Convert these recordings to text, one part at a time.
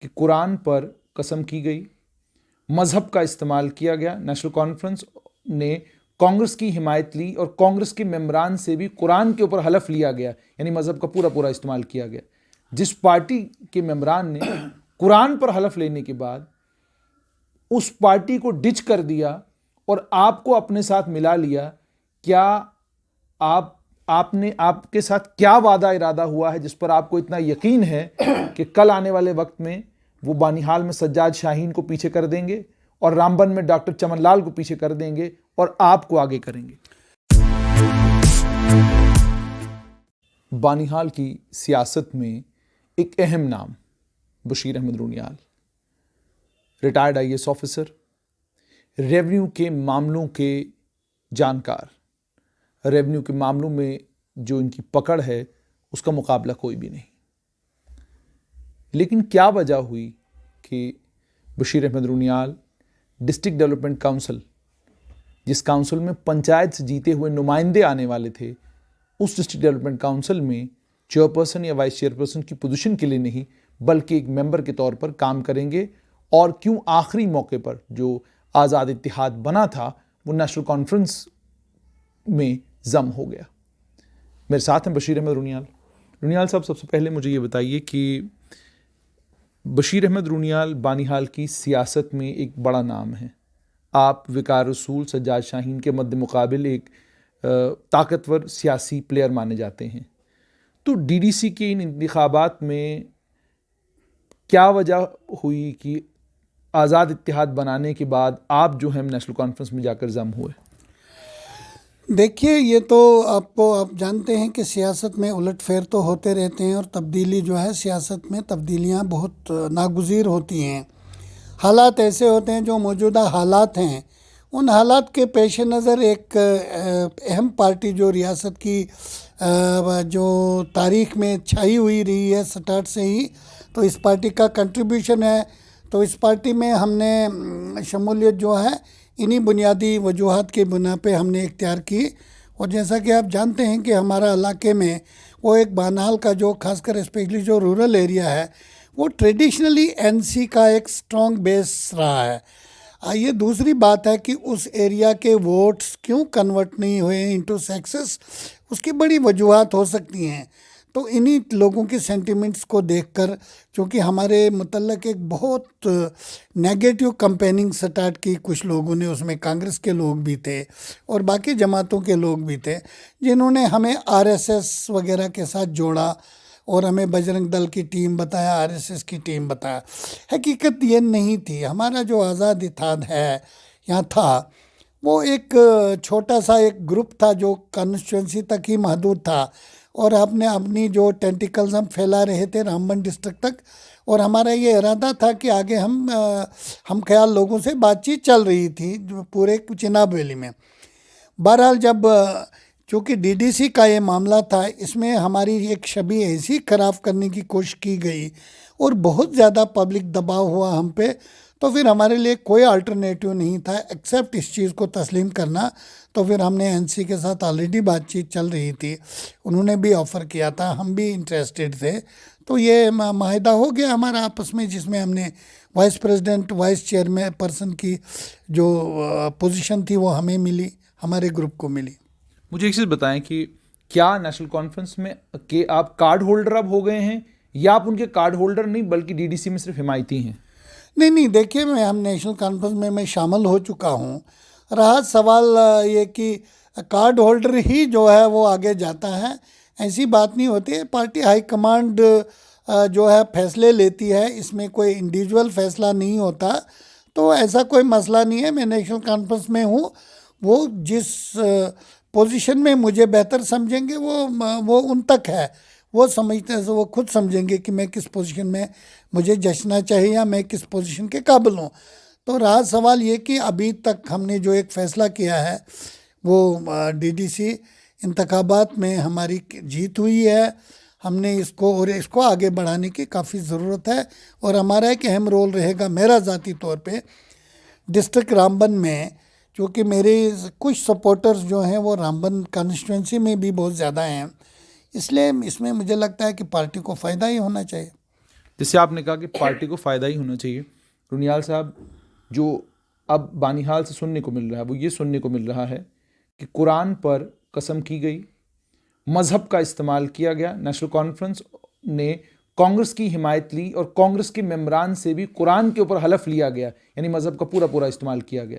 कि कुरान पर कसम की गई, मज़हब का इस्तेमाल किया गया। नेशनल कॉन्फ्रेंस ने कांग्रेस की हिमायत ली और कांग्रेस के मेंबरान से भी कुरान के ऊपर हलफ लिया गया, यानी मज़हब का पूरा पूरा इस्तेमाल किया गया। जिस पार्टी के मेंबरान ने कुरान पर हलफ लेने के बाद उस पार्टी को डिच कर दिया और आपको अपने साथ मिला लिया, क्या आपके साथ क्या वादा इरादा हुआ है जिस पर आपको इतना यकीन है कि कल आने वाले वक्त में वो बानिहाल में सज्जाद शाहीन को पीछे कर देंगे और रामबन में डॉक्टर चमन लाल को पीछे कर देंगे और आपको आगे करेंगे? बानिहाल की सियासत में एक अहम नाम Bashir Ahmad Runiyal, retired IAS officer, revenue के मामलों के जानकार, रेवेन्यू के मामलों में जो इनकी पकड़ है उसका मुकाबला कोई भी नहीं। लेकिन क्या वजह हुई कि Bashir Ahmad Runiyal district development council, जिस काउंसिल में पंचायत से जीते हुए नुमाइंदे आने वाले थे, उस डिस्ट्रिक्ट डेवलपमेंट काउंसिल में चेयरपर्सन या वाइस चेयरपर्सन की पोजीशन के लिए नहीं बल्कि एक मेंबर के तौर पर काम करेंगे? और क्यों आखिरी मौके पर जो आज़ाद इत्तेहाद बना था वो नेशनल कॉन्फ्रेंस में जम हो गया? मेरे साथ हैं बशीर अहमद रूनियाल। रूनियाल साहब, सबसे पहले मुझे ये बताइए कि बशीर अहमद रूनियाल बानिहाल की सियासत में एक बड़ा नाम है। आप विकार रसूल, सज्जाद शाहीन के मद्दे मुकाबिल एक ताकतवर सियासी प्लेयर माने जाते हैं। तो डीडीसी के इन इंतखाबात में क्या वजह हुई कि आज़ाद इत्तेहाद बनाने के बाद आप जो हैं नेशनल कॉन्फ्रेंस में जाकर जम हुए? देखिए, ये तो आप जानते हैं कि सियासत में उलटफेर तो होते रहते हैं और तब्दीली जो है, सियासत में तब्दीलियां बहुत नागुज़ीर होती हैं। हालात ऐसे होते हैं, जो मौजूदा हालात हैं उन हालात के पेश नज़र एक अहम पार्टी जो रियासत की जो तारीख़ में छाई हुई रही है स्टार्ट से ही, तो इस पार्टी का कंट्रीब्यूशन है। तो इस पार्टी में हमने शमूलियत जो है इन्हीं बुनियादी वजूहात के बिना पे हमने इख्तियार की। और जैसा कि आप जानते हैं कि हमारा इलाके में वो एक बानिहाल का जो खासकर स्पेशली जो रूरल एरिया है वो ट्रेडिशनली एनसी का एक स्ट्रॉन्ग बेस रहा है। ये दूसरी बात है कि उस एरिया के वोट्स क्यों कन्वर्ट नहीं हुए इनटू सक्सेस, उसकी बड़ी वजूहात हो सकती हैं। तो इन्हीं लोगों के सेंटिमेंट्स को देखकर, चूँकि हमारे मुतल्लक एक बहुत नेगेटिव कैंपेनिंग स्टार्ट की कुछ लोगों ने, उसमें कांग्रेस के लोग भी थे और बाकी जमातों के लोग भी थे, जिन्होंने हमें आरएसएस वगैरह के साथ जोड़ा और हमें बजरंग दल की टीम बताया, आरएसएस की टीम बताया। हकीकत ये नहीं थी। हमारा जो आज़ाद इत्तेहाद है यहाँ था, वो एक छोटा सा एक ग्रुप था जो कॉन्स्टिट्यूंसी तक ही महदूद था और आपने अपनी जो टेंटिकल्स हम फैला रहे थे रामबन डिस्ट्रिक्ट तक। और हमारा ये इरादा था कि आगे हम ख्याल लोगों से बातचीत चल रही थी जो पूरे चिनाब वैली में। बहरहाल जब चूँकि डीडीसी का ये मामला था, इसमें हमारी एक छवि ऐसी ख़राब करने की कोशिश की गई और बहुत ज़्यादा पब्लिक दबाव हुआ हम पे, तो फिर हमारे लिए कोई अल्टरनेटिव नहीं था एक्सेप्ट इस चीज़ को तस्लीम करना। तो फिर हमने एनसी के साथ ऑलरेडी बातचीत चल रही थी, उन्होंने भी ऑफ़र किया था, हम भी इंटरेस्टेड थे। तो ये माहिदा हो गया हमारा आपस में, जिसमें हमने vice president, vice chairman person की जो पोजीशन थी वो हमें मिली, हमारे ग्रुप को मिली। मुझे एक चीज़ बताएं कि क्या नेशनल कॉन्फ्रेंस में कि आप कार्ड होल्डर अब हो गए हैं या आप उनके कार्ड होल्डर नहीं बल्कि डीडीसी में सिर्फ हिमायती हैं? नहीं, देखिए, हम नेशनल कॉन्फ्रेंस में मैं शामिल हो चुका हूँ। रहा सवाल ये कि कार्ड होल्डर ही जो है वो आगे जाता है, ऐसी बात नहीं होती है। पार्टी हाई कमांड जो है फैसले लेती है, इसमें कोई इंडिविजुअल फैसला नहीं होता। तो ऐसा कोई मसला नहीं है। मैं नेशनल कॉन्फ्रेंस में हूँ, वो जिस पोजीशन में मुझे बेहतर समझेंगे वो उन तक है। वो समझते हैं, वो खुद समझेंगे कि मैं किस पोजीशन में मुझे जचना चाहिए या मैं किस पोजीशन के काबिल हूँ। तो रहा सवाल ये कि अभी तक हमने जो एक फ़ैसला किया है वो डीडीसी इंतखाबात में हमारी जीत हुई है। हमने इसको आगे बढ़ाने की काफ़ी ज़रूरत है और हमारा एक अहम रोल रहेगा मेरा ज़ाती तौर पे डिस्ट्रिक्ट रामबन में, क्योंकि मेरे कुछ सपोर्टर्स जो हैं वो रामबन कॉन्स्टिट्यूंसी में भी बहुत ज़्यादा हैं। इसलिए इसमें मुझे लगता है कि पार्टी को फ़ायदा ही होना चाहिए। जैसे आपने कहा कि पार्टी को फ़ायदा ही होना चाहिए, रुनियाल साहब, जो अब बानीहाल से सुनने को मिल रहा है वो ये सुनने को मिल रहा है कि कुरान पर कसम की गई, मज़हब का इस्तेमाल किया गया। नेशनल कॉन्फ्रेंस ने कांग्रेस की हिमायत ली और कांग्रेस के मेम्बरान से भी कुरान के ऊपर हलफ लिया गया, यानी मज़हब का पूरा पूरा इस्तेमाल किया गया।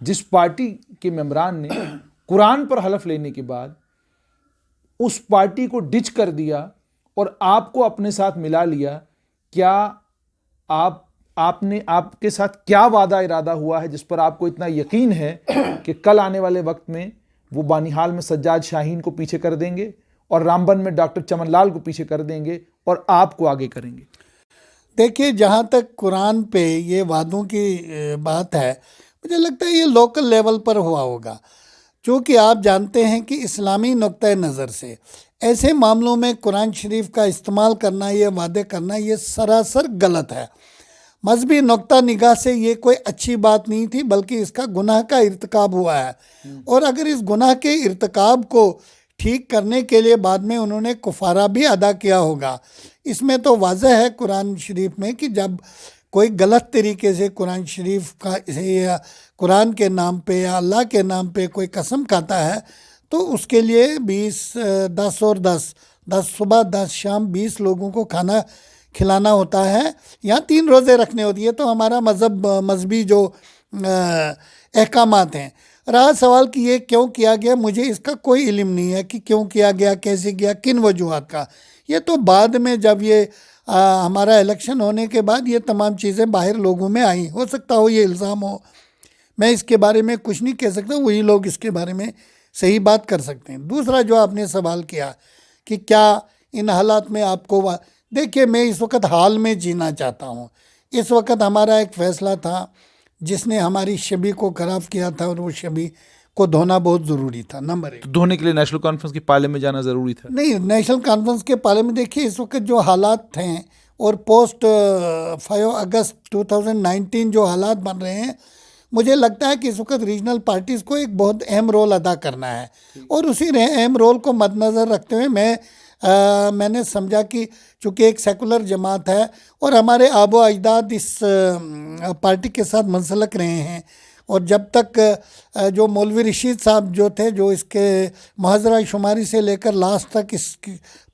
जिस पार्टी के मेम्बरान ने कुरान पर हलफ लेने के बाद उस पार्टी को डिच कर दिया और आपको अपने साथ मिला लिया, क्या आपके साथ क्या वादा इरादा हुआ है जिस पर आपको इतना यकीन है कि कल आने वाले वक्त में वो बानीहाल में सज्जाद शाहीन को पीछे कर देंगे और रामबन में डॉक्टर चमनलाल को पीछे कर देंगे और आपको आगे करेंगे? देखिए, जहाँ तक कुरान पे ये वादों की बात है, मुझे लगता है ये लोकल लेवल पर हुआ होगा, क्योंकि आप जानते हैं कि इस्लामी नुक्ता नज़र से ऐसे मामलों में कुरान शरीफ का इस्तेमाल करना, ये वादे करना, ये सरासर गलत है। मजहबी नुक्ता निगाह से ये कोई अच्छी बात नहीं थी, बल्कि इसका गुनाह का इर्तिकाब हुआ है। और अगर इस गुनाह के इर्तिकाब को ठीक करने के लिए बाद में उन्होंने कुफारा भी अदा किया होगा। इसमें तो वाज़ह है कुरान शरीफ में कि जब कोई गलत तरीके से कुरान शरीफ का या कुरान के नाम पे या अल्लाह के नाम पे कोई कसम खाता है तो उसके लिए 10 और 10 सुबह 10 शाम 20 लोगों को खाना खिलाना होता है या 3 रोज़े रखने होती है। तो हमारा मजहबी जो अहकामात हैं। रहा सवाल कि ये क्यों किया गया, मुझे इसका कोई इल्म नहीं है कि क्यों किया गया, कैसे किया, किन वजूहात का। ये तो बाद में जब ये हमारा इलेक्शन होने के बाद ये तमाम चीज़ें बाहर लोगों में आई, हो सकता हो ये इल्ज़ाम हो, मैं इसके बारे में कुछ नहीं कह सकता, वही लोग इसके बारे में सही बात कर सकते हैं। दूसरा जो आपने सवाल किया कि क्या इन हालात में आपको देखिए, मैं इस वक्त हाल में जीना चाहता हूँ। इस वक्त हमारा एक फ़ैसला था जिसने हमारी छवि को ख़राब किया था और वो छवि को धोना बहुत ज़रूरी था। नंबर 1, तो धोने के लिए नेशनल कॉन्फ्रेंस के पाले में जाना ज़रूरी था? नहीं, नेशनल कॉन्फ्रेंस के पाले में देखिए इस वक्त जो हालात हैं और पोस्ट 5 अगस्त 2019 जो हालात बन रहे हैं, मुझे लगता है कि इस वक्त रीजनल पार्टीज़ को एक बहुत अहम रोल अदा करना है। और उसी अहम रोल को मद्देनज़र रखते हुए मैंने समझा कि चूँकि एक सेकुलर जमात है और हमारे आबो अजदाद इस पार्टी के साथ मुंसलिक रहे हैं, और जब तक जो मौलवी रशीद साहब जो थे, जो इसके मुहज़रा शुमारी से लेकर लास्ट तक इस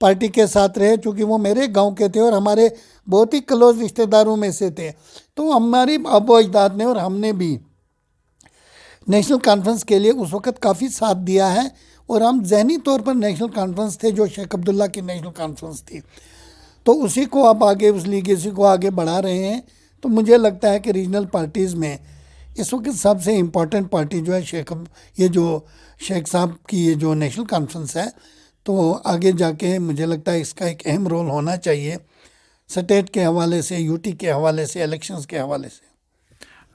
पार्टी के साथ रहे, चूँकि वो मेरे गांव के थे और हमारे बहुत ही क्लोज़ रिश्तेदारों में से थे, तो हमारी आबो अजदाद ने और हमने भी नेशनल कॉन्फ्रेंस के लिए उस वक़्त काफ़ी साथ दिया है। और हम ज़हनी तौर पर नेशनल कॉन्फ्रेंस थे जो शेख अब्दुल्ला की नेशनल कॉन्फ्रेंस थी, तो उसी को आप आगे, उस लीगेसी को आगे बढ़ा रहे हैं। तो मुझे लगता है कि रीजनल पार्टीज़ में इस वक्त सबसे इम्पॉर्टेंट पार्टी जो है ये जो शेख साहब की ये जो नेशनल कॉन्फ्रेंस है, तो आगे जाके मुझे लगता है इसका एक अहम रोल होना चाहिए, स्टेट के हवाले से, यूटी के हवाले से, इलेक्शंस के हवाले से।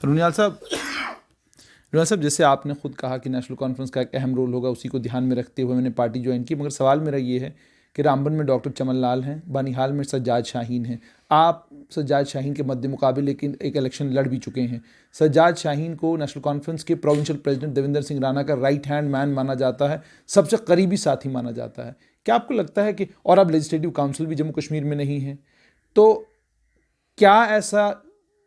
रुनियाल साहब, जैसे आपने खुद कहा कि नेशनल कॉन्फ्रेंस का एक अहम रोल होगा, उसी को ध्यान में रखते हुए मैंने पार्टी ज्वाइन की, मगर सवाल मेरा ये है कि रामबन में डॉक्टर चमनलाल हैं, बानीहाल में सज्जाद शाहीन हैं। आप सज्जाद शाहीन के मद्दे मुकाबले लेकिन एक इलेक्शन लड़ भी चुके हैं। सज्जाद शाहीन को नेशनल कॉन्फ्रेंस के प्रोविंशियल प्रेसिडेंट देवेंद्र सिंह राणा का राइट हैंड मैन माना जाता है, सबसे करीबी साथी माना जाता है। क्या आपको लगता है कि, और अब लेजिस्लेटिव काउंसिल भी जम्मू कश्मीर में नहीं है, तो क्या ऐसा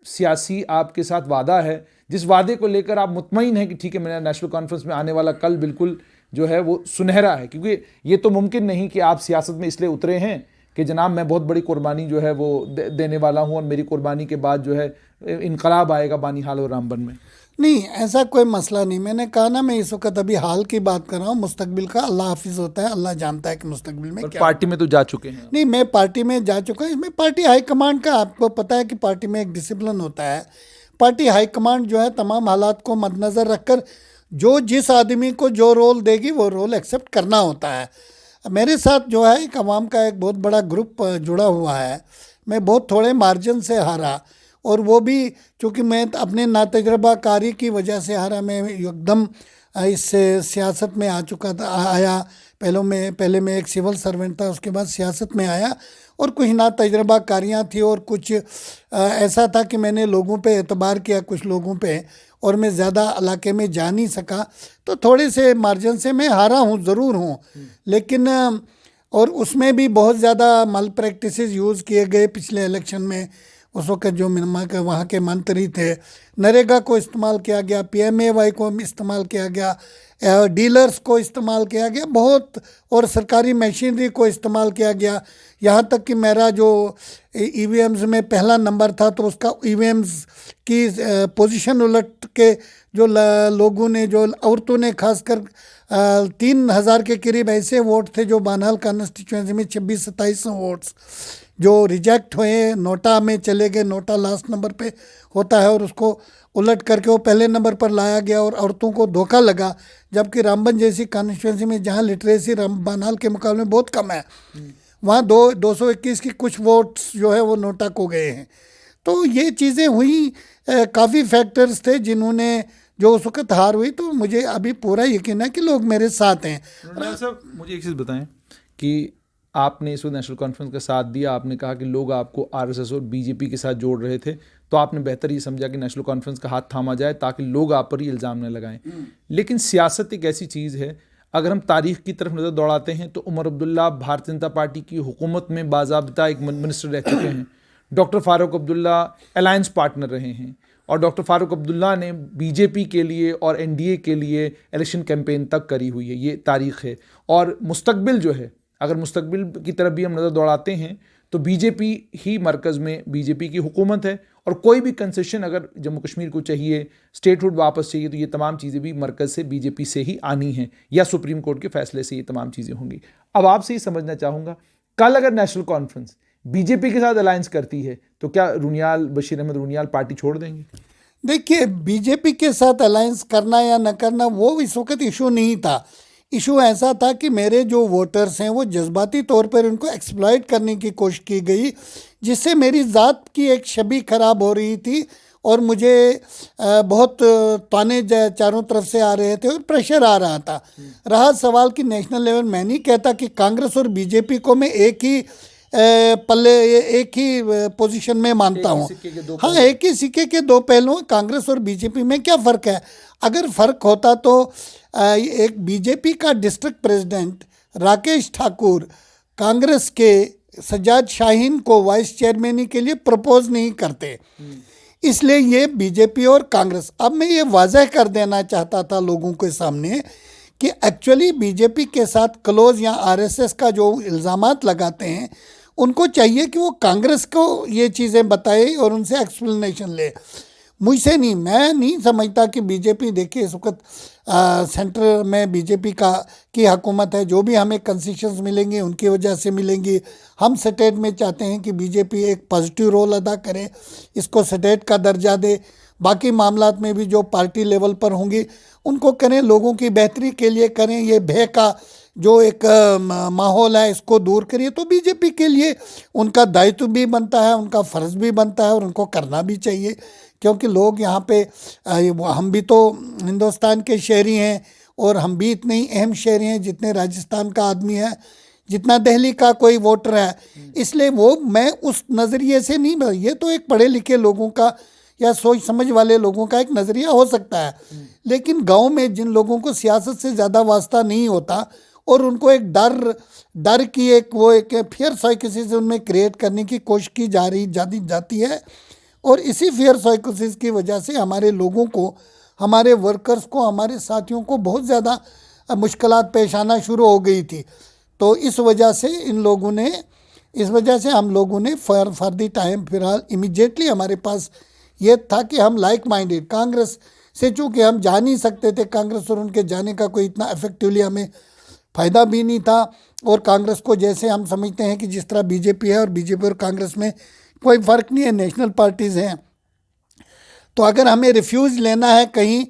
सियासी आपके साथ वादा है जिस वादे को लेकर आप मुतमईन हैं कि ठीक है, मेरा नेशनल कॉन्फ्रेंस में आने वाला कल बिल्कुल जो है वो सुनहरा है? क्योंकि ये तो मुमकिन नहीं कि आप सियासत में इसलिए उतरे हैं कि जनाब मैं बहुत बड़ी कुर्बानी जो है वो देने वाला हूं और मेरी कुर्बानी के बाद जो है इनकलाब आएगा बानीहाल और रामबन में। नहीं, ऐसा कोई मसला नहीं। मैंने कहा ना, मैं इस वक्त अभी हाल की बात कर रहा हूँ, मुस्तकबिल का अल्लाह हाफिज़ होता है, अल्लाह जानता है कि मुस्तकबिल में क्या। पार्टी में तो जा चुके हैं? नहीं, मैं पार्टी में जा चुका हूँ। इसमें पार्टी हाईकमांड का, आपको पता है कि पार्टी में एक डिसिप्लिन होता है। पार्टी हाईकमांड जो है तमाम हालात को मद्देनज़र रखकर जो जिस आदमी को जो रोल देगी वो रोल एक्सेप्ट करना होता है। मेरे साथ जो है एक अवाम का एक बहुत बड़ा ग्रुप जुड़ा हुआ है। मैं बहुत थोड़े मार्जिन से हारा, और वो भी चूँकि मैं अपने नातजुर्बाकारी की वजह से हारा। मैं एकदम इस सियासत में आ चुका था, आया पहले मैं एक सिविल सर्वेंट था, उसके बाद सियासत में आया, और कुछ नातजुर्बाकारियाँ थी और कुछ ऐसा था कि मैंने लोगों पे एतबार किया, कुछ लोगों पे, और मैं ज़्यादा इलाके में जा नहीं सका, तो थोड़े से मार्जिन से मैं हारा हूँ, ज़रूर हूँ। लेकिन और उसमें भी बहुत ज़्यादा माल प्रैक्टिसेस यूज़ किए गए पिछले इलेक्शन में। उस वक्त जो म्यांमार के वहाँ के मंत्री थे, नरेगा को इस्तेमाल किया गया, PMAY को इस्तेमाल किया गया, डीलर्स को इस्तेमाल किया गया बहुत, और सरकारी मशीनरी को इस्तेमाल किया गया। यहाँ तक कि मेरा जो EVMs में पहला नंबर था तो उसका EVMs की पोजीशन उलट के जो लोगों ने, जो औरतों ने खासकर 3,000 के करीब ऐसे वोट थे जो बानहाल कॉन्स्टिट्यूंसी में 26-27 वोट्स जो रिजेक्ट हुए, नोटा में चले गए। नोटा लास्ट नंबर पे होता है और उसको उलट करके वो पहले नंबर पर लाया गया और औरतों को धोखा लगा। जबकि रामबन जैसी कॉन्स्टिट्यूंसी में जहाँ लिटरेसी बानहाल के मुकाबले में बहुत कम है, वहाँ 221 की कुछ वोट्स जो है वो नोटा को गए हैं। तो ये चीज़ें हुई, काफ़ी फैक्टर्स थे जिन्होंने जो उस वक्त हार हुई। तो मुझे अभी पूरा यकीन है कि लोग मेरे साथ हैं। साहब मुझे एक चीज़ बताएं कि आपने इस नेशनल कॉन्फ्रेंस का साथ दिया, आपने कहा कि लोग आपको RSS और BJP के साथ जोड़ रहे थे, तो आपने बेहतर ये समझा कि नेशनल कॉन्फ्रेंस का हाथ थामा जाए ताकि लोग आप पर ही इल्ज़ाम न लगाएं। लेकिन सियासत एक ऐसी चीज़ है, अगर हम तारीख की तरफ नज़र दौड़ाते हैं तो उमर अब्दुल्ला भारतीय जनता पार्टी की हुकूमत में बाज़ाब्ता एक मिनिस्टर रह चुके हैं। Doctor Farooq Abdullah alliance partner रहे हैं और डॉक्टर फ़ारूक अब्दुल्ला ने BJP के लिए और NDA के लिए इलेक्शन कैंपेन तक करी हुई है, ये तारीख़ है। और मुस्तकबिल जो है, अगर मुस्तकबिल की तरफ भी हम नज़र दौड़ाते हैं तो BJP ही मरकज़ में BJP की हुकूमत है और कोई भी कंसेशन अगर जम्मू कश्मीर को चाहिए, स्टेटहुड वापस चाहिए, तो ये तमाम चीज़ें भी मरकज़ से BJP से ही आनी हैं या सुप्रीम कोर्ट के फैसले से ये तमाम चीज़ें होंगी। अब आपसे ये समझना चाहूँगा, कल अगर नेशनल कॉन्फ्रेंस BJP के साथ अलायंस करती है तो क्या बशीर अहमद रूनियाल पार्टी छोड़ देंगे? देखिए, BJP के साथ अलायंस करना या न करना वो इस वक्त इशू नहीं था। इशू ऐसा था कि मेरे जो वोटर्स हैं वो जज्बाती तौर पर उनको एक्सप्लॉइट करने की कोशिश की गई, जिससे मेरी ज़ात की एक छवि ख़राब हो रही थी और मुझे बहुत ताने चारों तरफ से आ रहे थे और प्रेशर आ रहा था। रहा सवाल कि नेशनल लेवल, मैं नहीं कहता कि कांग्रेस और BJP को मैं एक ही पल्ले, एक ही पोजीशन में मानता हूँ। हाँ, एक ही सिक्के के दो पहलू। कांग्रेस और BJP में क्या फ़र्क है? अगर फ़र्क होता तो एक BJP का डिस्ट्रिक्ट प्रेसिडेंट राकेश ठाकुर कांग्रेस के सज्जाद शाहीन को वाइस चेयरमैनी के लिए प्रपोज नहीं करते। इसलिए ये BJP और कांग्रेस, अब मैं ये वाजह कर देना चाहता था लोगों के सामने कि एक्चुअली BJP के साथ क्लोज या RSS का जो इल्ज़ामात लगाते हैं, उनको चाहिए कि वो कांग्रेस को ये चीज़ें बताए और उनसे एक्सप्लेनेशन ले, मुझसे नहीं। मैं नहीं समझता कि BJP, देखिए इस वक्त सेंटर में BJP की हुकूमत है, जो भी हमें कंसेशंस मिलेंगे उनकी वजह से मिलेंगी। हम स्टेट में चाहते हैं कि BJP एक पॉजिटिव रोल अदा करे, इसको स्टेट का दर्जा दे। बाकी मामलात में भी जो पार्टी लेवल पर होंगी उनको करें, लोगों की बेहतरी के लिए करें। ये भय का जो एक माहौल है इसको दूर करिए। तो BJP के लिए उनका दायित्व भी बनता है, उनका फ़र्ज़ भी बनता है और उनको करना भी चाहिए, क्योंकि लोग यहाँ पे हम भी तो हिंदुस्तान के शहरी हैं और हम भी इतने ही अहम शहरी हैं जितने राजस्थान का आदमी है, जितना दिल्ली का कोई वोटर है। इसलिए वो मैं उस नज़रिए से नहीं, ये तो एक पढ़े लिखे लोगों का या सोच समझ वाले लोगों का एक नज़रिया हो सकता है, लेकिन गांव में जिन लोगों को सियासत से ज़्यादा वास्ता नहीं होता और उनको एक डर की एक फियर साइकोसिस उनमें क्रिएट करने की कोशिश की जाती है। और इसी फियर साइकोसिस की वजह से हमारे लोगों को, हमारे वर्कर्स को, हमारे साथियों को बहुत ज़्यादा मुश्किलात पेश आना शुरू हो गई थी। तो इस वजह से हम लोगों ने फॉर द टाइम, फिलहाल इमीडिएटली हमारे पास ये था कि हम लाइक माइंडेड, कांग्रेस से, चूँकि हम जा नहीं सकते थे, कांग्रेस और उनके जाने का कोई इतना इफेक्टिवली हमें फ़ायदा भी नहीं था। और कांग्रेस को जैसे हम समझते हैं कि जिस तरह BJP है, और BJP और कांग्रेस में कोई फ़र्क नहीं है, नेशनल पार्टीज़ हैं। तो अगर हमें रिफ्यूज़ लेना है कहीं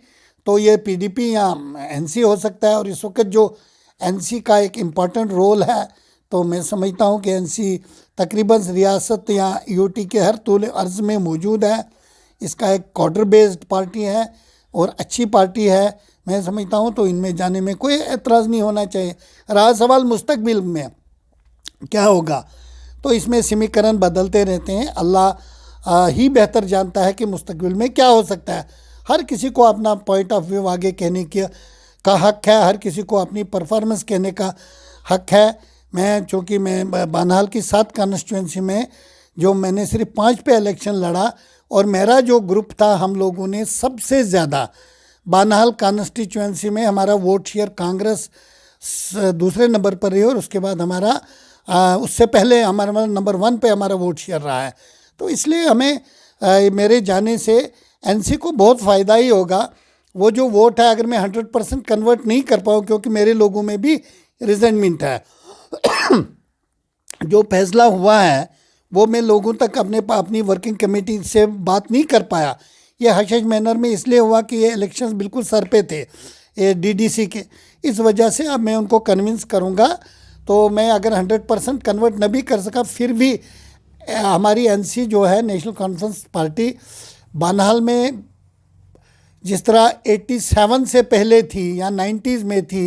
तो ये PDP या NC हो सकता है। और इस वक्त जो NC का एक इम्पॉर्टेंट रोल है, तो मैं समझता हूँ कि NC तकरीबन रियासत या UT के हर तूल अर्ज़ में मौजूद है। इसका एक कॉर्डर बेस्ड पार्टी है और अच्छी पार्टी है, मैं समझता हूँ। तो इनमें जाने में कोई एतराज़ नहीं होना चाहिए। रहा सवाल मुस्तकबिल में क्या होगा, तो इसमें समीकरण बदलते रहते हैं। अल्लाह ही बेहतर जानता है कि मुस्तकबिल में क्या हो सकता है। हर किसी को अपना पॉइंट ऑफ व्यू आगे कहने का हक़ है, हर किसी को अपनी परफॉर्मेंस कहने का हक़ है। चूँकि मैं बानहाल की 7 कॉन्स्टिट्यूंसी में जो मैंने सिर्फ 5 पे इलेक्शन लड़ा, और मेरा जो ग्रुप था, हम लोगों ने सबसे ज़्यादा बानहाल कॉन्स्टिट्यूंसी में हमारा वोट शेयर कांग्रेस दूसरे नंबर पर रही, और उसके बाद हमारा उससे पहले हमारा नंबर 1 पे हमारा वोट शेयर रहा है। तो इसलिए हमें मेरे जाने से एनसी को बहुत फ़ायदा ही होगा। वो जो वोट है, अगर मैं 100% कन्वर्ट नहीं कर पाऊँ, क्योंकि मेरे लोगों में भी रिजेंटमेंट है, जो फैसला हुआ है वो मैं लोगों तक अपनी वर्किंग कमेटी से बात नहीं कर पाया। ये हशश मैनर में इसलिए हुआ कि ये इलेक्शंस बिल्कुल सर पे थे, ये डीडीसी के, इस वजह से अब मैं उनको कन्विंस करूँगा। तो मैं अगर 100% कन्वर्ट न भी कर सका, फिर भी हमारी एनसी जो है, नेशनल कॉन्फ्रेंस पार्टी, बानहाल में जिस तरह 87 से पहले थी, या 90s में थी,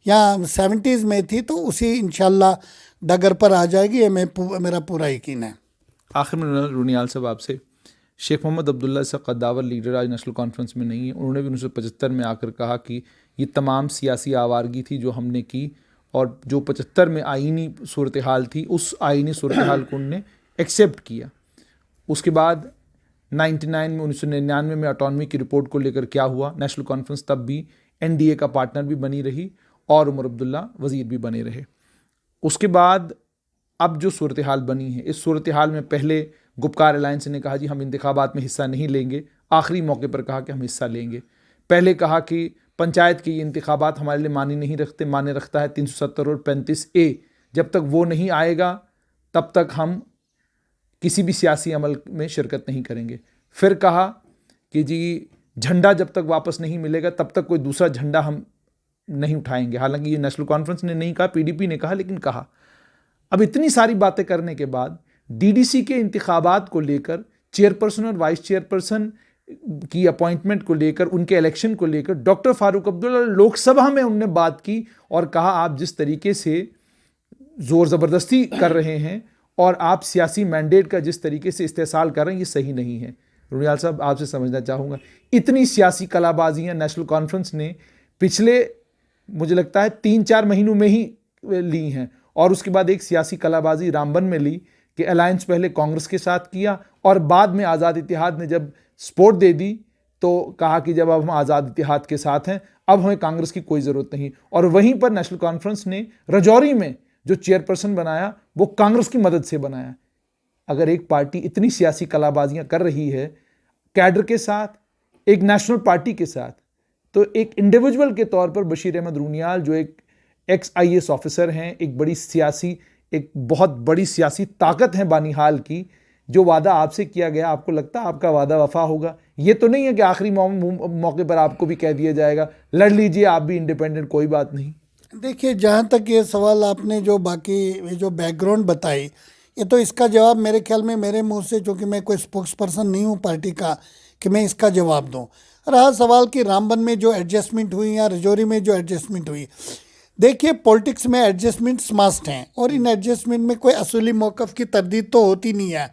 या 70s में थी, तो उसी इंशाल्लाह डगर पर आ जाएगी, ये मेरा पूरा यकीन है। आखिर में रुनियाल साहब आपसे, शेख मोहम्मद अब्दुल्ला से कद्दावर लीडर आज नेशनल कॉन्फ्रेंस में नहीं है। उन्होंने भी 1975 में आकर कहा कि ये तमाम सियासी आवारगी थी जो हमने की, और जो 75 में आईनी सूरत हाल थी, उस आईनी सूरत हाल को उन्होंने एक्सेप्ट किया। उसके बाद 1999 में ऑटोनॉमी की रिपोर्ट को लेकर क्या हुआ, नेशनल कॉन्फ्रेंस तब भी एनडीए का पार्टनर भी बनी रही और उमर अब्दुल्ला वज़ीर भी बने रहे। उसके बाद अब जो सूरत हाल बनी है, इस सूरत हाल में पहले गुपकार अलायंस ने कहा जी हम इंतखाबात में हिस्सा नहीं लेंगे, आखिरी मौके पर कहा कि हम हिस्सा लेंगे। पहले कहा कि पंचायत के ये इंतखाबात हमारे लिए माने रखता है 370 और 35A, जब तक वो नहीं आएगा तब तक हम किसी भी सियासी अमल में शिरकत नहीं करेंगे। फिर कहा कि जी झंडा जब तक वापस नहीं मिलेगा तब तक कोई दूसरा झंडा हम नहीं उठाएंगे। हालांकि ये नेशनल कॉन्फ्रेंस ने नहीं कहा, पीडीपी ने कहा, लेकिन कहा। अब इतनी सारी बातें करने के बाद डीडीसी के इंतखाबात को लेकर, चेयरपर्सन और वाइस चेयरपर्सन की अपॉइंटमेंट को लेकर, उनके इलेक्शन को लेकर डॉक्टर फारूक अब्दुल्ला लोकसभा में उन्होंने बात की और कहा आप जिस तरीके से ज़ोर ज़बरदस्ती कर रहे हैं और आप सियासी मैंडेट का जिस तरीके से इस्तेसाल कर रहे हैं, ये सही नहीं है। रुनियाल साहब, आपसे समझना चाहूँगा, इतनी सियासी कलाबाजियाँ नेशनल कॉन्फ्रेंस ने पिछले मुझे लगता है 3-4 महीनों में ही ली हैं, और उसके बाद एक सियासी कलाबाजी रामबन में ली कि अलायंस पहले कांग्रेस के साथ किया और बाद में आज़ाद इत्तेहाद ने जब सपोर्ट दे दी तो कहा कि जब अब हम आज़ाद इत्तेहाद के साथ हैं, अब हमें कांग्रेस की कोई ज़रूरत नहीं। और वहीं पर नेशनल कॉन्फ्रेंस ने राजौरी में जो चेयरपर्सन बनाया वो कांग्रेस की मदद से बनाया। अगर एक पार्टी इतनी सियासी कलाबाजियां कर रही है कैडर के साथ, एक नेशनल पार्टी के साथ, तो एक इंडिविजुअल के तौर पर बशीर अहमद रुनियाल जो एक एक्स IAS ऑफिसर हैं, एक बहुत बड़ी सियासी ताकत है बानीहाल की, जो वादा आपसे किया गया, आपको लगता है आपका वादा वफा होगा? ये तो नहीं है कि आखिरी मौके पर आपको भी कह दिया जाएगा लड़ लीजिए आप भी इंडिपेंडेंट, कोई बात नहीं। देखिए, जहाँ तक ये सवाल आपने जो बाकी जो बैकग्राउंड बताई, ये तो इसका जवाब मेरे ख्याल में मेरे मुंह से, चूँकि मैं कोई स्पोक्स पर्सन नहीं हूँ पार्टी का, कि मैं इसका जवाब दूँ। रहा सवाल कि रामबन में जो एडजस्टमेंट हुई या रजौरी में जो एडजस्टमेंट हुई, देखिए पॉलिटिक्स में एडजस्टमेंट्स मस्ट हैं, और इन एडजस्टमेंट में कोई असली मौक़िफ़ की तरदीद तो होती नहीं है।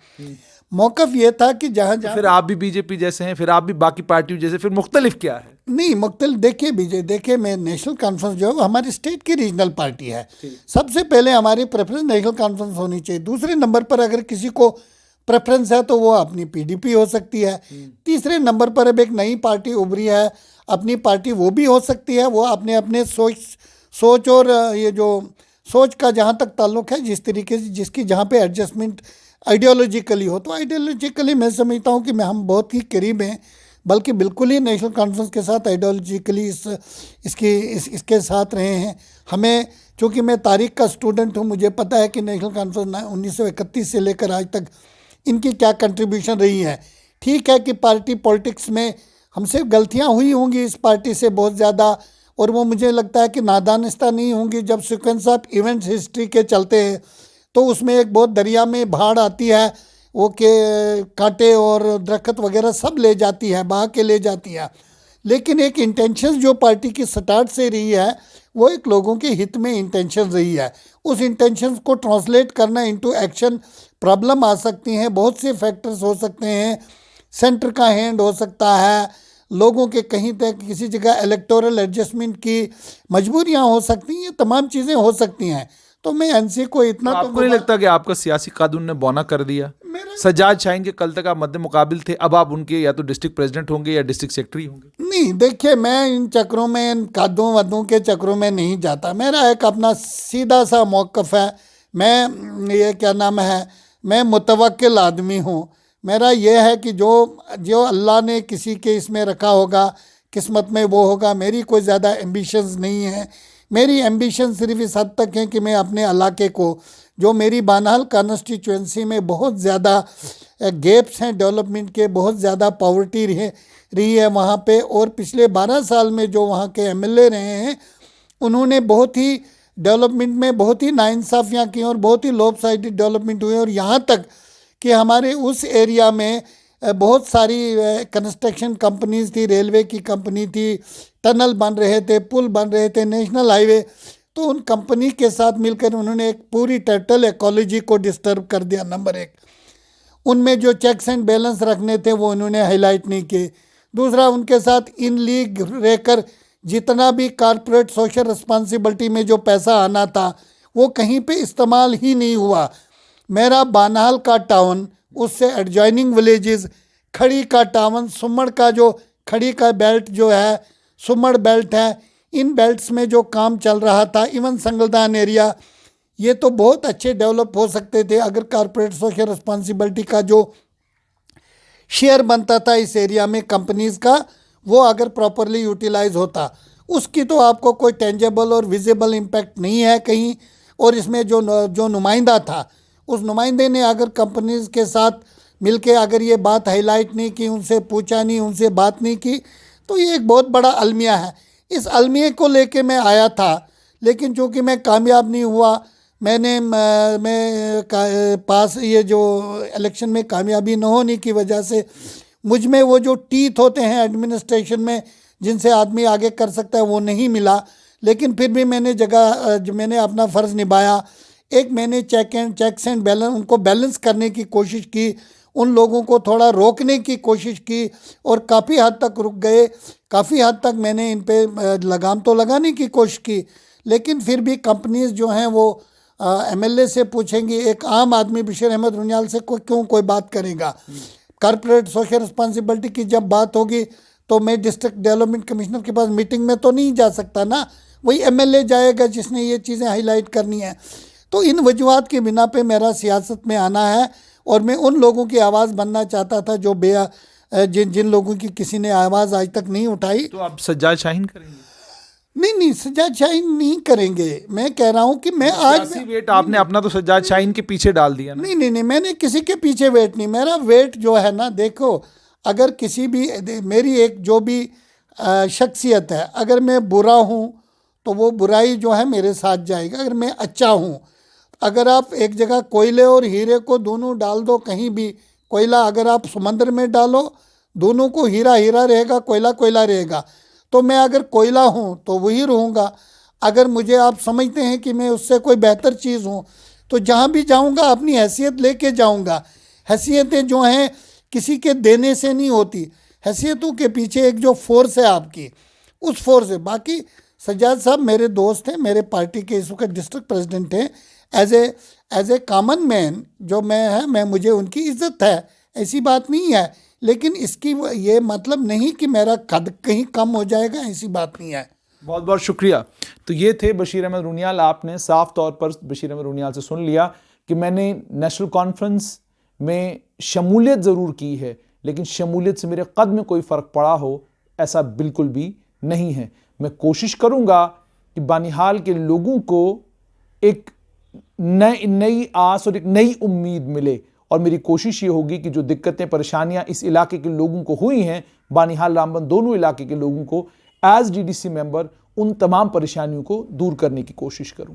मौक़िफ़ ये था कि जहाँ फिर आप भी बीजेपी जैसे हैं, फिर आप भी बाकी पार्टियों जैसे, फिर मुख्तलिफ क्या है? नहीं, मुख्तलिफ देखिए मैं नेशनल कॉन्फ्रेंस जो है हमारी स्टेट की रीजनल पार्टी है। सबसे पहले हमारी प्रेफरेंस नेशनल कॉन्फ्रेंस होनी चाहिए। दूसरे नंबर पर अगर किसी को प्रेफरेंस है तो वो अपनी पीडीपी हो सकती है। तीसरे नंबर पर अब एक नई पार्टी उभरी है, अपनी पार्टी, वो भी हो सकती है। वो अपने अपने सोच और ये जो सोच का जहाँ तक ताल्लुक़ है, जिस तरीके से जिसकी जहाँ पे एडजस्टमेंट आइडियोलॉजिकली हो, तो आइडियोलॉजिकली मैं समझता हूँ कि हम बहुत ही करीब हैं, बल्कि बिल्कुल ही नेशनल कॉन्फ्रेंस के साथ आइडियोलॉजिकली इसके साथ रहे हैं। हमें, चूँकि मैं तारीख़ का स्टूडेंट हूँ, मुझे पता है कि नेशनल कॉन्फ्रेंस 1931 से लेकर आज तक इनकी क्या कंट्रीब्यूशन रही है। ठीक है कि पार्टी पॉलिटिक्स में हमसे गलतियाँ हुई होंगी इस पार्टी से बहुत ज़्यादा, और वो मुझे लगता है कि नादानिस्ता नहीं होंगी। जब सीक्वेंस ऑफ इवेंट्स हिस्ट्री के चलते हैं तो उसमें एक बहुत दरिया में भाड़ आती है, वो के कांटे और दरख्त वगैरह सब ले जाती है, बहा के ले जाती है। लेकिन एक इंटेंशन जो पार्टी की स्टार्ट से रही है, वो एक लोगों के हित में इंटेंशन रही है। उस इंटेंशन को ट्रांसलेट करना इनटू एक्शन प्रॉब्लम आ सकती हैं, बहुत से फैक्टर्स हो सकते हैं। सेंटर का हैंड हो सकता है, लोगों के कहीं तक किसी जगह इलेक्टोरल एडजस्टमेंट की मजबूरियां हो सकती हैं, ये तमाम चीज़ें हो सकती हैं। तो मैं एनसी को इतना तो आपको नहीं लगता कि आपका सियासी कानून ने बौना कर दिया? मेरा सज्जाद शाहीन के कल तक आप मद्दे मुकाबिल थे, अब आप उनके या तो डिस्ट्रिक्ट प्रेसिडेंट होंगे या डिस्ट्रिक्ट सेक्रेटरी होंगे। नहीं, देखिए मैं इन चक्रों में, इन कादों वदों के चक्रों में नहीं जाता। मेरा एक अपना सीधा सा मौक़िफ़ है। मैं ये क्या नाम है, मैं मुतवक्किल आदमी हूँ। मेरा ये है कि जो जो अल्लाह ने किसी के इसमें रखा होगा, किस्मत में वो होगा। मेरी कोई ज़्यादा एम्बिशंस नहीं है। मेरी एम्बिशन सिर्फ इस हद तक है कि मैं अपने इलाके को, जो मेरी बानाल कॉन्स्टिट्यूंसी में बहुत ज़्यादा गैप्स हैं डेवलपमेंट के, बहुत ज़्यादा पॉवर्टी रही है वहाँ पे, और पिछले 12 साल में जो वहाँ के एमएलए रहे हैं उन्होंने बहुत ही डेवलपमेंट में बहुत ही नाइंसाफ़ियाँ की और बहुत ही लोप साइडेड डेवलपमेंट हुई। और यहाँ तक कि हमारे उस एरिया में बहुत सारी कंस्ट्रक्शन कंपनीज थी, रेलवे की कंपनी थी, टनल बन रहे थे, पुल बन रहे थे, नेशनल हाईवे। तो उन कंपनी के साथ मिलकर उन्होंने एक पूरी टर्टल इकोलॉजी को डिस्टर्ब कर दिया। नंबर एक, उनमें जो चेक्स एंड बैलेंस रखने थे वो उन्होंने हाईलाइट नहीं किए। दूसरा, उनके साथ इन लीग रहकर जितना भी कारपोरेट सोशल रिस्पॉन्सिबिलिटी में जो पैसा आना था वो कहीं पे इस्तेमाल ही नहीं हुआ। मेरा बानाल का टाउन, उससे एडजॉइनिंग विलेजेस, खड़ी का टाउन, सुमड़ का जो खड़ी का बेल्ट जो है, सुमड़ बेल्ट है, इन बेल्ट्स में जो काम चल रहा था, इवन संगलदान एरिया, ये तो बहुत अच्छे डेवलप हो सकते थे अगर कारपोरेट सोशल रिस्पॉन्सिबिलिटी का जो शेयर बनता था इस एरिया में कंपनीज़ का, वो अगर प्रॉपरली यूटिलाइज होता। उसकी तो आपको कोई टेंजेबल और विजिबल इम्पैक्ट नहीं है कहीं। और इसमें जो नुमाइंदा था, उस नुमाइंदे ने अगर कंपनीज़ के साथ मिलके अगर ये बात हाईलाइट नहीं की, उनसे पूछा नहीं, उनसे बात नहीं की, तो ये एक बहुत बड़ा अलमिया है। इस अलमिया को लेके मैं आया था, लेकिन चूँकि मैं कामयाब नहीं हुआ, मैं पास ये जो इलेक्शन में कामयाबी न होने की वजह से मुझ में वो जो टीथ होते हैं एडमिनिस्ट्रेशन में जिनसे आदमी आगे कर सकता है वो नहीं मिला। लेकिन फिर भी मैंने मैंने अपना फ़र्ज़ निभाया। एक मैंने चेक्स एंड बैलेंस, उनको बैलेंस करने की कोशिश की, उन लोगों को थोड़ा रोकने की कोशिश की, और काफ़ी हद तक रुक गए। काफ़ी हद तक मैंने इन पे लगाम तो लगाने की कोशिश की, लेकिन फिर भी कंपनीज जो हैं वो एमएलए से पूछेंगी। एक आम आदमी बशीर अहमद रुनियाल से क्यों कोई बात करेगा? कॉर्पोरेट सोशल रिस्पॉन्सिबिलिटी की जब बात होगी तो मैं डिस्ट्रिक्ट डेवलपमेंट कमिश्नर के पास मीटिंग में तो नहीं जा सकता ना, वही एमएलए जाएगा जिसने ये चीज़ें हाईलाइट करनी है। तो इन वजूहात की बिना पे मेरा सियासत में आना है, और मैं उन लोगों की आवाज़ बनना चाहता था जो जिन लोगों की किसी ने आवाज़ आज तक नहीं उठाई। तो आप सज्जाद शाहीन करेंगे? नहीं, सज्जाद शाहीन नहीं करेंगे। मैं कह रहा हूँ कि मैं आज वेट आपने अपना तो सज्जाद शाहीन के पीछे डाल दिया ना। नहीं, मैंने किसी के पीछे वेट नहीं। मेरा वेट जो है ना, देखो, अगर किसी भी मेरी एक जो भी शख्सियत है, अगर मैं बुरा हूँ तो वो बुराई जो है मेरे साथ जाएगा। अगर मैं अच्छा हूँ, अगर आप एक जगह कोयले और हीरे को दोनों डाल दो, कहीं भी कोयला अगर आप समंदर में डालो, दोनों को हीरा हीरा रहेगा, कोयला कोयला रहेगा। तो मैं अगर कोयला हूँ तो वही रहूँगा। अगर मुझे आप समझते हैं कि मैं उससे कोई बेहतर चीज़ हूँ, तो जहाँ भी जाऊँगा अपनी हैसियत लेके जाऊँगा। हैसियतें जो हैं किसी के देने से नहीं होती, हैसियतों के पीछे एक जो फोर्स है आपकी, उस फोर्स है। बाकी सज्जाद साहब मेरे दोस्त हैं, मेरे पार्टी के इस वक्त डिस्ट्रिक्ट प्रेसिडेंट हैं। एज ए कॉमन मैन जो मैं मुझे उनकी इज़्ज़त है, ऐसी बात नहीं है। लेकिन इसकी ये मतलब नहीं कि मेरा कद कहीं कम हो जाएगा, ऐसी बात नहीं है। बहुत बहुत शुक्रिया। तो ये थे बशीर अहमद रुनियाल। आपने साफ तौर पर बशीर अहमद रुनियाल से सुन लिया कि मैंने नेशनल कॉन्फ्रेंस में शमूलियत ज़रूर की है, लेकिन शमूलियत से मेरे कद में कोई फ़र्क पड़ा हो, ऐसा बिल्कुल भी नहीं है। मैं कोशिश करूँगा कि बानिहाल के लोगों को एक नई आस और एक नई उम्मीद मिले, और मेरी कोशिश ये होगी कि जो दिक्कतें परेशानियां इस इलाके के लोगों को हुई हैं, बानिहाल रामबन दोनों इलाके के लोगों को, एज डीडीसी मेंबर उन तमाम परेशानियों को दूर करने की कोशिश करूं।